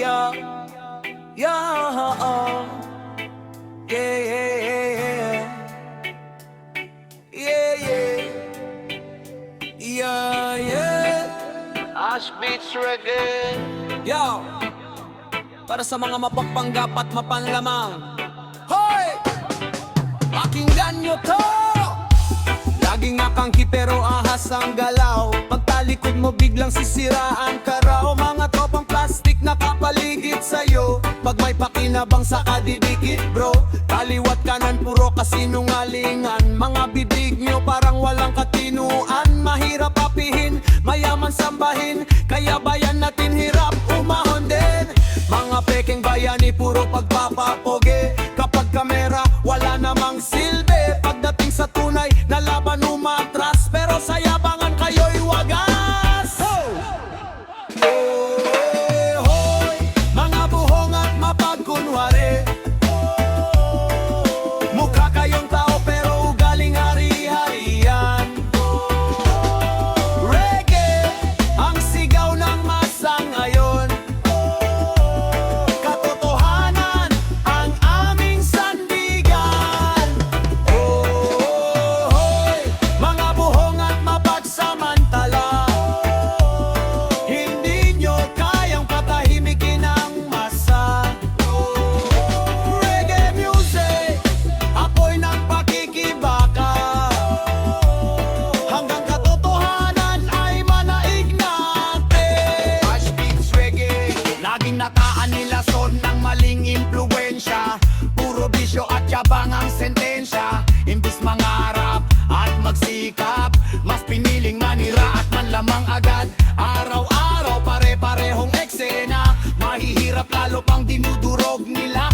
yeah, yeah, yeah, yeah, yeah, yeah. Ash Beats Reggae. Yo, para sa mga mapagpanggap at mapanlamang, hoy! Pakinggan nyo to! Laging nakangki pero ahas ang galaw. Pagtalikod mo biglang sisiraan ka raw. Mga tropang plastic nakapaligid sa'yo. Pag may pakinabang sa kadidikit bro, kaliwat kanan puro kasinungalingan. Mga bibig nyo parang walang katinuan. Mahirap papihin, mayaman sambahin, kaya bayan natin hirap umahon din. Mga peking bayani puro pagpapapoge. Kapag kamera wala namang silbi. Pagdating sa tunay na laban umatras, pero sa yabangan kayo'y wagas. Hoy, mga buhong at mapagkunwari. Mukha kayong tao pero ugaling hari-harian. Reggae, ang sigaw ng masa ngayon. Katotohanan, ang aming sandigan. Hoy, mga buhong at mapagsamantala. Hindi nyo kayang patahimikin ang masa. Reggae music, apoy ng pakikibaka. Hanggang katotohanan ay manaig natin. Ash Beats Reggae. Laging nakaanilason ng maling impluensya. Puro bisyo at yabang ang sentensya. Imbis mangarap at magsikap, mas piniling manira at manlamang agad. Araw-araw pare-parehong eksena. Mahihirap lalo pang dinudurog nila.